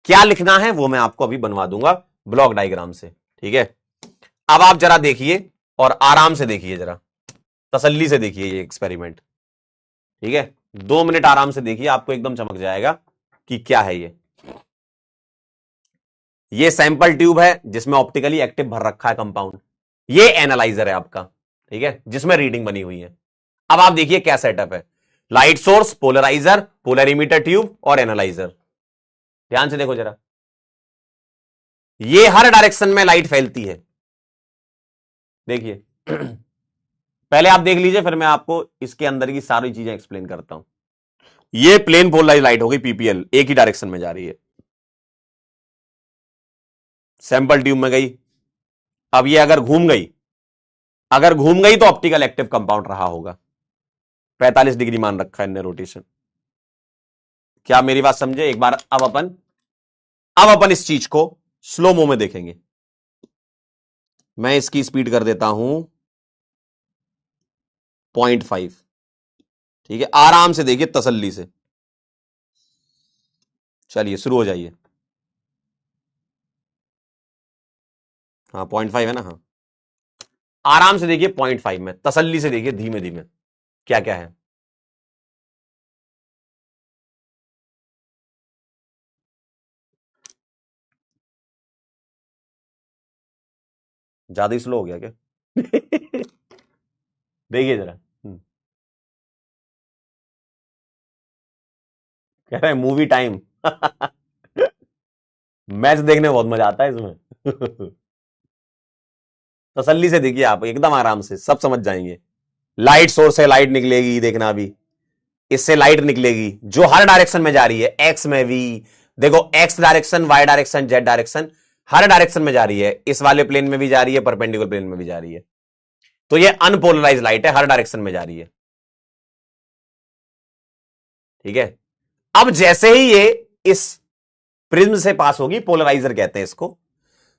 क्या लिखना है वो मैं आपको अभी बनवा दूंगा ब्लॉक डायग्राम से, ठीक है। अब आप जरा देखिए और आराम से देखिए, जरा तसल्ली से देखिए ये एक्सपेरिमेंट, ठीक है। 2 मिनट आराम से देखिए, आपको एकदम चमक जाएगा कि क्या है ये सैंपल ट्यूब है जिसमें ऑप्टिकली एक्टिव भर रखा है कंपाउंड। ये एनालाइजर है आपका, ठीक है, जिसमें रीडिंग बनी हुई है। अब आप देखिए क्या सेटअप है, light source, polarizer, polarimeter tube और एनालाइजर। ध्यान से देखो जरा, ये हर डायरेक्शन में लाइट फैलती है, देखिए। पहले आप देख लीजिए, फिर मैं आपको इसके अंदर की सारी चीजें एक्सप्लेन करता हूं। ये प्लेन पोलराइज लाइट हो गई, पीपीएल, एक ही डायरेक्शन में जा रही है, सैंपल ट्यूब में गई। अब ये अगर घूम गई, तो ऑप्टिकल एक्टिव कंपाउंड रहा होगा। 45 डिग्री मान रखा है इनने रोटेशन। क्या मेरी बात समझे एक बार? अब अपन इस चीज को स्लो मो में देखेंगे। मैं इसकी स्पीड कर देता हूं 0.5, ठीक है। आराम से देखिए, तसल्ली से। चलिए शुरू हो जाइए। हाँ 0.5 है ना, हाँ। आराम से देखिए 0.5 में, तसल्ली से देखिए, धीमे धीमे क्या क्या है। ज्यादा ही स्लो हो गया क्या? देखिए जरा। कह रहे हैं मूवी टाइम। मैच देखने में बहुत मजा आता है इसमें। तसल्ली से देखिए आप, एकदम आराम से सब समझ जाएंगे। लाइट सोर्स है, लाइट निकलेगी, देखना अभी इससे लाइट निकलेगी जो हर डायरेक्शन में जा रही है, एक्स में भी देखो, X direction, Y direction, Z direction, हर डायरेक्शन में जा रही है। इस वाले प्लेन में भी जा रही है, परपेंडिकुलर प्लेन में भी जा रही है। तो ये अनपोलराइज लाइट है, हर डायरेक्शन में जा रही है, ठीक है। अब जैसे ही ये इस प्रिज्म से पास होगी, पोलराइजर कहते हैं इसको,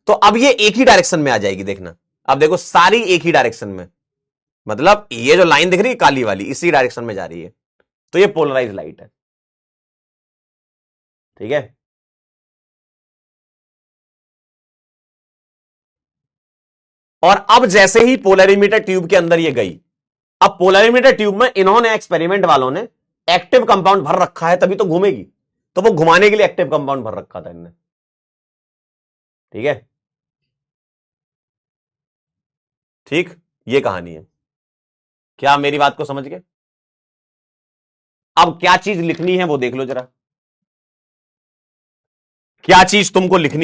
तो अब ये एक ही डायरेक्शन में आ जाएगी, देखना। अब देखो सारी एक ही डायरेक्शन में, मतलब ये जो लाइन दिख रही है काली वाली, इसी डायरेक्शन में जा रही है। तो ये पोलराइज लाइट है, ठीक है। और अब जैसे ही पोलरिमीटर ट्यूब के अंदर ये गई, अब पोलरिमीटर ट्यूब में इन्होंने, एक्सपेरिमेंट वालों ने, एक्टिव कंपाउंड भर रखा है, तभी तो घूमेगी। तो वो घुमाने के लिए एक्टिव कंपाउंड भर रखा था इनने, ठीक है। ठीक, ये कहानी है। क्या मेरी बात को समझ गए? अब क्या चीज लिखनी है वो देख लो जरा, क्या चीज तुमको लिखनी